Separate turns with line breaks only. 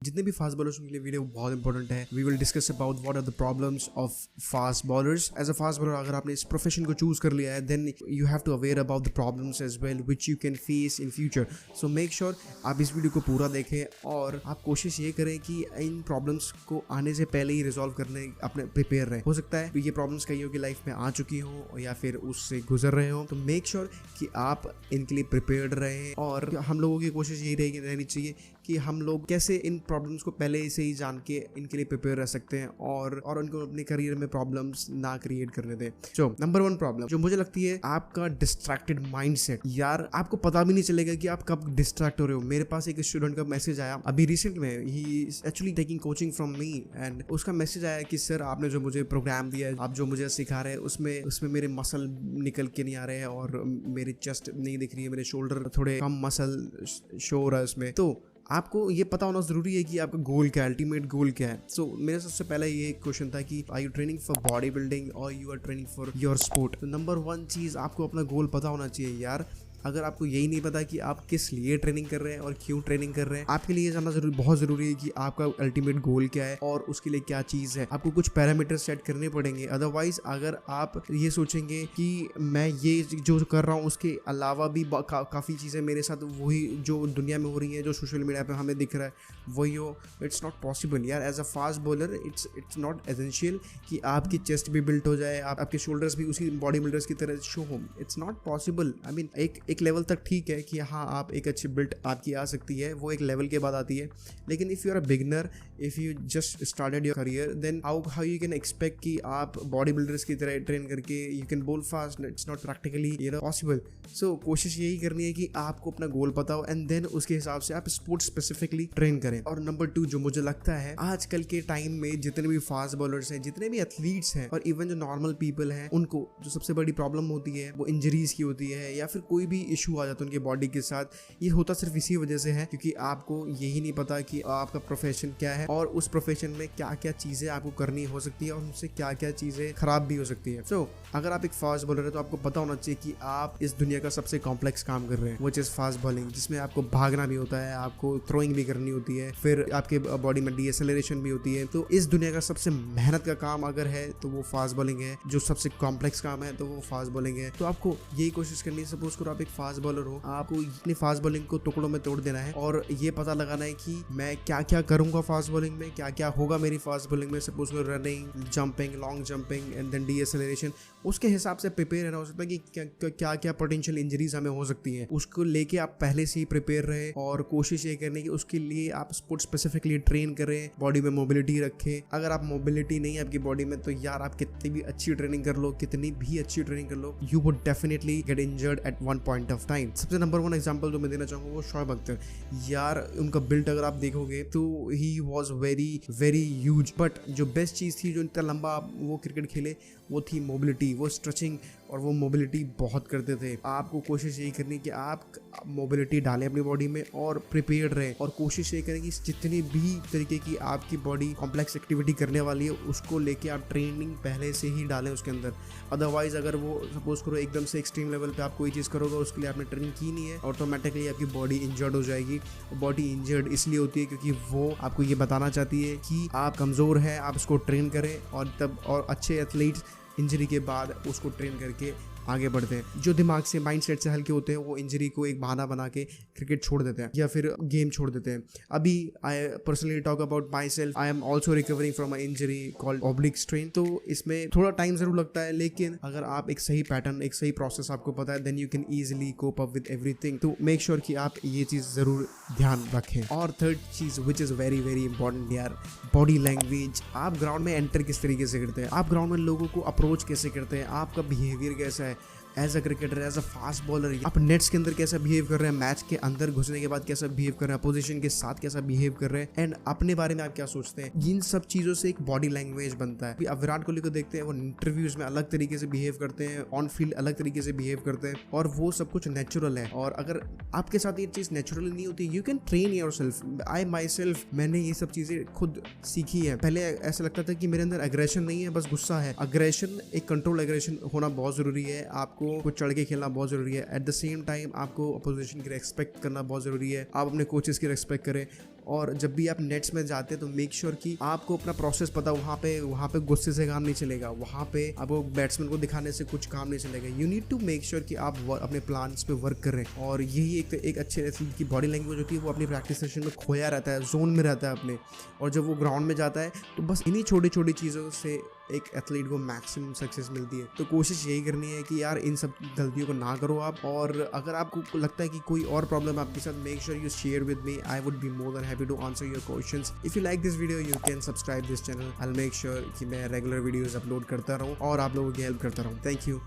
जितने भी fast bowlers के लिए वीडियो बहुत इंपॉर्टेंट है। We will discuss about what are the problems of fast bowlers. As a fast bowler अगर आपने इस प्रोफेशन को चूज कर लिया है then you have to aware about the problems as well which you can face in future. So make sure आप इस video को पूरा देखें और आप कोशिश ये करें कि इन प्रॉब्लम्स को आने से पहले ही रिजॉल्व करने अपने प्रिपेयर रहें। हो सकता है ये प्रॉब्लम्स कईयों की लाइफ में आ चुकी हो या फिर उससे गुजर रहे हो, तो मेक श्योर कि आप इनके लिए प्रिपेयर्ड रहें। और हम लोगों की कोशिश यही रहनी चाहिए कि हम लोग कैसे इन प्रॉब्लम्स को पहले से ही जान के इनके लिए प्रिपेयर रह सकते हैं और उनको अपने करियर में प्रॉब्लम्स ना क्रिएट करने दें। सो नंबर 1 प्रॉब्लम जो मुझे लगती है आपका डिस्ट्रैक्टेड माइंडसेट। यार आपको पता भी नहीं चलेगा कि आप कब डिस्ट्रैक्ट हो रहे हो। मेरे पास एक स्टूडेंट का मैसेज आया अभी रिसेंट में, he is actually taking coaching from me and उसका मैसेज आया कि सर आपने जो मुझे प्रोग्राम दिया है, आप जो मुझे सिखा रहे हैं उसमें मेरे मसल निकल के नहीं आ रहे हैं और मेरी चेस्ट नहीं दिख रही है, मेरे शोल्डर थोड़े कम मसल शो हो रहा है उसमें। तो आपको ये पता होना जरूरी है कि आपका गोल क्या है, अल्टीमेट गोल क्या है। सो मेरा सबसे पहला ये क्वेश्चन था कि are you training for body building और you are training for your sport. तो नंबर 1 चीज आपको अपना गोल पता होना चाहिए यार। अगर आपको यही नहीं पता कि आप किस लिए ट्रेनिंग कर रहे हैं और क्यों ट्रेनिंग कर रहे हैं, आपके लिए जानना बहुत जरूरी है कि आपका अल्टीमेट गोल क्या है और उसके लिए क्या चीज है। आपको कुछ पैरामीटर सेट करने पड़ेंगे। अदरवाइज अगर आप ये सोचेंगे कि मैं ये जो कर रहा हूँ उसके अलावा भी काफी चीजें मेरे साथ वही जो दुनिया में हो रही है, जो सोशल मीडिया पे हमें दिख रहा है वही हो, इट्स नॉट पॉसिबल यार। As a fast bowler it's not essential कि आपकी चेस्ट भी बिल्ट हो जाए, आपके शोल्डर्स भी उसी बॉडी बिल्डर्स की तरह शो हो। It's not possible. I mean एक लेवल तक ठीक है कि हाँ आप एक अच्छी बिल्ट आपकी आ सकती है, वो एक लेवल के बाद आती है। लेकिन if you are a beginner, if you just started your career, then how you can expect कि आप बॉडी बिल्डर्स की तरह ट्रेन करके you can bowl fast. It's not practically possible. So कोशिश यही करनी है कि आपको अपना गोल पता हो एंड देन उसके हिसाब से आप स्पोर्ट्स स्पेसिफिकली ट्रेन करें। और नंबर 2 जो मुझे लगता है आजकल के टाइम में जितने भी फास्ट बॉलर्स हैं, जितने भी एथलीट्स हैं और इवन जो नॉर्मल पीपल हैं, उनको जो सबसे बड़ी प्रॉब्लम होती है वो इंजरीज की होती है या फिर कोई भी इशू आ जाता है उनके बॉडी के साथ। ये होता सिर्फ इसी वजह से है क्योंकि आपको यही नहीं पता कि आपका प्रोफेशन क्या है और उस प्रोफेशन में क्या क्या चीजें आपको करनी हो सकती है और उनसे क्या क्या चीजें खराब भी हो सकती है। सो अगर आप एक फास्ट बॉलर है तो आपको पता होना चाहिए कि आप इस दुनिया का सबसे कॉम्प्लेक्स काम कर रहे हैं, वो चीज फास्ट बॉलिंग, जिसमें आपको भागना भी होता है, आपको थ्रोइंग भी करनी होती है, फिर आपके बॉडी में डीएसएलरेशन भी होती है। तो इस दुनिया का सबसे मेहनत का काम अगर है तो वो फास्ट बॉलिंग है। जो सबसे कॉम्प्लेक्स काम है तो वो फास्ट बॉलिंग है। तो आपको यही कोशिश करनी है, सपोज करो आप एक फास्ट बॉलर हो, आपको अपनी फास्ट बॉलिंग को टुकड़ों में तोड़ देना है और ये पता लगाना है कि मैं क्या क्या करूंगा फास्ट बॉलिंग में, क्या क्या होगा मेरी फास्ट बॉलिंग में। सपोज करो running, jumping, long jumping and then deceleration. उसके हिसाब से प्रिपेयर रहना हो सकता है कि क्या क्या पोटेंशियल इंजरीज हमें हो सकती है, उसको लेके आप पहले से ही प्रिपेयर रहे और कोशिश ये करने की उसके लिए आप स्पोर्ट स्पेसिफिकली ट्रेन करें, बॉडी में मोबिलिटी रखें। अगर आप मोबिलिटी नहीं है आपकी बॉडी में तो यार आप कितनी भी अच्छी ट्रेनिंग कर लो, कितनी भी अच्छी ट्रेनिंग कर लो, you would definitely get injured at one point of time. सबसे नंबर 1 एग्जांपल जो मैं देना चाहूंगा वो शोएब अख्तर। यार उनका बिल्ड अगर आप देखोगे तो he was very very huge, but जो बेस्ट चीज थी जो इतना लंबा वो क्रिकेट खेले वो थी मोबिलिटी, वो स्ट्रेचिंग और वो मोबिलिटी बहुत करते थे। आपको कोशिश यही करनी कि आप मोबिलिटी डालें अपनी बॉडी में और प्रिपेयर्ड रहें और कोशिश ये करें कि जितनी भी तरीके की आपकी बॉडी कॉम्प्लेक्स एक्टिविटी करने वाली है उसको लेके आप ट्रेनिंग पहले से ही डालें उसके अंदर। अदरवाइज अगर वो सपोज करो एकदम से एक्सट्रीम लेवल पे आप कोई चीज़ करोगे उसके लिए आपने ट्रेनिंग की नहीं है, ऑटोमेटिकली आपकी बॉडी इंजर्ड हो जाएगी। बॉडी इंजर्ड इसलिए होती है क्योंकि वो आपको ये बताना चाहती है कि आप कमज़ोर हैं, आप उसको ट्रेन करें और अच्छे एथलीट्स इंजरी के बाद उसको ट्रेन करके आगे बढ़ते हैं। जो दिमाग से माइंडसेट से हल्के होते हैं वो इंजरी को एक बहाना बना के क्रिकेट छोड़ देते हैं या फिर गेम छोड़ देते हैं। अभी I personally talk about my self, I am also recovering from my injury called oblique strain. तो इसमें थोड़ा टाइम जरूर लगता है, लेकिन अगर आप एक सही पैटर्न, एक सही प्रोसेस आपको पता है, then you can easily cope up with everything. तो मेक श्योर कि आप ये चीज़ जरूर ध्यान रखें। और थर्ड चीज़ which is very very important यार, बॉडी लैंग्वेज। आप ग्राउंड में एंटर किस तरीके से करते हैं, आप ग्राउंड में लोगों को अप्रोच कैसे करते हैं, आपका बिहेवियर कैसा है as a cricketer, as a fast bowler. आप नेट्स के अंदर कैसा बिहेव कर रहे हैं, मैच के अंदर घुसने के बाद कैसा बिहेव कर रहे हैं, अपोजिशन के साथ कैसा बिहेव कर रहे हैं एंड अपने बारे में आप क्या सोचते हैं। इन सब चीजों से एक बॉडी लैंग्वेज बनता है। अब विराट कोहली को देखते हैं, वो इंटरव्यूज में अलग तरीके से बिहेव करते हैं, ऑन फील्ड अलग तरीके से बिहेव करते हैं और वो सब कुछ नेचुरल है। और अगर आपके साथ ये चीज नेचुरल नहीं होती, you can train yourself. I my self, मैंने ये सब चीजें खुद सीखी है। पहले ऐसा लगता था कि मेरे अंदर एग्रेशन नहीं है, बस गुस्सा है। अग्रेशन, एक कंट्रोल एग्रेशन होना बहुत जरूरी है। आपको कुछ चढ़ के खेलना बहुत जरूरी है। एट द सेम टाइम आपको अपोजिशन की रेस्पेक्ट करना बहुत जरूरी है। आप अपने कोचेस की रेस्पेक्ट करें और जब भी आप नेट्स में जाते हैं तो मेक श्योर कि आपको अपना प्रोसेस पता, वहाँ पे गुस्से से काम नहीं चलेगा, वहाँ पे आपको बैट्समैन को दिखाने से कुछ काम नहीं चलेगा। You need to make sure कि आप अपने प्लान्स पे वर्क कर रहे हैं। और यही एक अच्छे एथलीट की बॉडी लैंग्वेज होती है, वो अपनी प्रैक्टिस सेशन में खोया रहता है, जोन में रहता है अपने, और जब वो ग्राउंड में जाता है तो बस इन्हीं छोटी छोटी चीज़ों से एक एथलीट को मैक्सिमम सक्सेस मिलती है। तो कोशिश यही करनी है कि यार इन सब गलतियों को ना करो आप। और अगर आपको लगता है कि कोई और प्रॉब्लम आपके साथ, make sure you share with me, I would be more than happy to answer your questions. If you like this video you can subscribe this channel. I will make sure कि मैं regular videos upload करता रहूँ और आप लोगों की help करता रहूँ। Thank you.